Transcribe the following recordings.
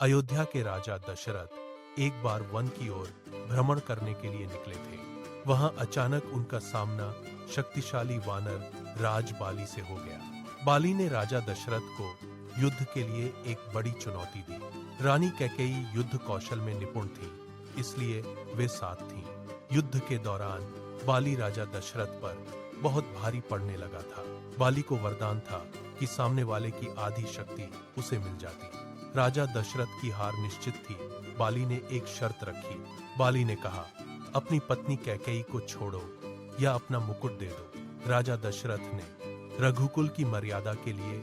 अयोध्या के राजा दशरथ एक बार वन की ओर भ्रमण करने के लिए निकले थे। वहां अचानक उनका सामना शक्तिशाली वानर राज बाली से हो गया। बाली ने राजा दशरथ को युद्ध के लिए एक बड़ी चुनौती दी। रानी कैकेयी युद्ध कौशल में निपुण थी, इसलिए वे साथ थीं। युद्ध के दौरान बाली राजा दशरथ पर बहुत भारी पड़ने लगा था। बाली को वरदान था कि सामने वाले की आधी शक्ति उसे मिल जाती। राजा दशरथ की हार निश्चित थी। बाली ने एक शर्त रखी। बाली ने कहा, अपनी पत्नी कैकेयी को छोड़ो या अपना मुकुट दे दो। राजा दशरथ ने रघुकुल की मर्यादा के लिए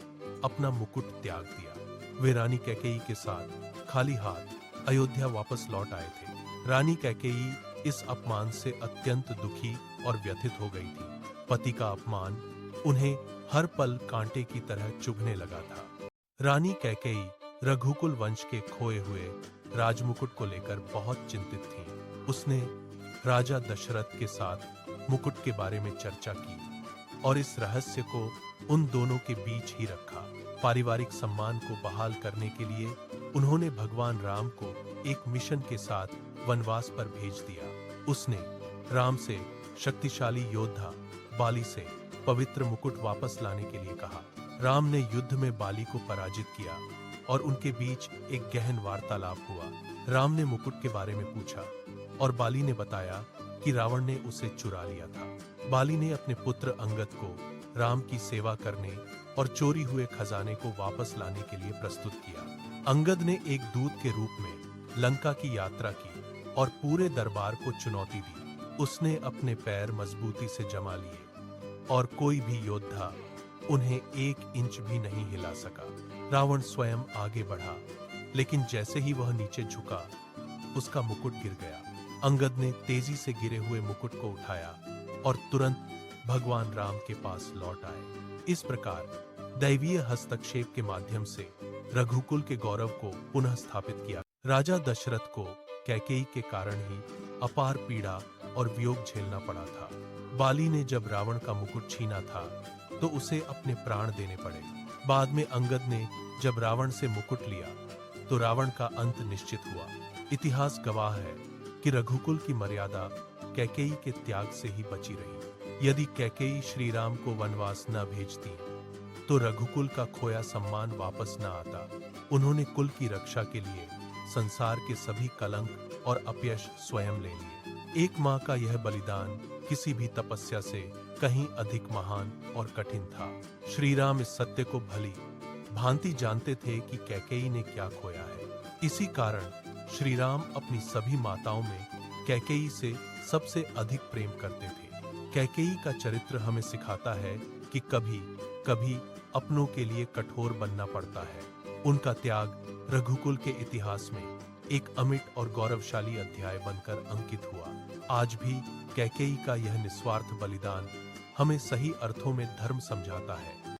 अपना मुकुट त्याग दिया। वे रानी कैकेयी के साथ खाली हाथ अयोध्या वापस लौट आए थे। रानी कैकेयी इस अपमान से अत्यंत दुखी और व्यथित हो गई थी। पति का अपमान उन्हें हर पल कांटे की तरह चुभने लगा था। रानी कैकेयी रघुकुल वंश के खोए हुए राजमुकुट को लेकर बहुत चिंतित थी। उसने राजा दशरथ के साथ मुकुट के बारे में चर्चा की और इस रहस्य को उन दोनों के बीच ही रखा। पारिवारिक सम्मान को बहाल करने के लिए उन्होंने भगवान राम को एक मिशन के साथ वनवास पर भेज दिया। उसने राम से शक्तिशाली योद्धा बाली से पवित्र मुकुट वापस लाने के लिए कहा। राम ने युद्ध में बाली को पराजित किया और उनके बीच एक गहन वार्तालाप हुआ। राम ने मुकुट के बारे में पूछा और बाली ने बताया कि रावण ने उसे चुरा लिया था। बाली ने अपने पुत्र अंगद को राम की सेवा करने और चोरी हुए खजाने को वापस लाने के लिए प्रस्तुत किया। अंगद ने एक दूत के रूप में लंका की यात्रा की और पूरे दरबार को चुनौती दी। उसने अपने पैर मजबूती से जमा लिए और कोई भी योद्धा उन्हें एक इंच भी नहीं हिला सका। रावण स्वयं आगे बढ़ा, लेकिन जैसे ही वह नीचे झुका, उसका मुकुट गिर गया। अंगद ने तेजी से गिरे हुए मुकुट को उठाया और तुरंत भगवान राम के पास लौट आए। इस प्रकार दैवीय हस्तक्षेप के माध्यम से रघुकुल के गौरव को पुनः स्थापित किया। राजा दशरथ को कैकेयी के कारण ही अपार पीड़ा और वियोग झेलना पड़ा था। बाली ने जब रावण का मुकुट छीना था तो उसे अपने प्राण देने पड़े। बाद में अंगद ने जब रावण से मुकुट लिया तो रावण का अंत निश्चित हुआ। इतिहास गवाह है कि रघुकुल की मर्यादा कैकेयी के त्याग से ही बची रही। यदि कैकेयी श्री राम को वनवास न भेजती तो रघुकुल का खोया सम्मान वापस न आता। उन्होंने कुल की रक्षा के लिए संसार के सभी कलंक और अपयश स्वयं ले लिए। एक मां का यह बलिदान किसी भी तपस्या से कहीं अधिक महान और कठिन था। श्री राम इस सत्य को भली भांति जानते थे कि कैकेयी ने क्या खोया है। इसी कारण श्री राम अपनी सभी माताओं में कैकेयी से सबसे अधिक प्रेम करते थे। कैकेयी का चरित्र हमें सिखाता है कि कभी कभी अपनों के लिए कठोर बनना पड़ता है। उनका त्याग रघुकुल के इतिहास में एक अमिट और गौरवशाली अध्याय बनकर अंकित हुआ। आज भी कैकेयी का यह निस्वार्थ बलिदान हमें सही अर्थों में धर्म समझाता है।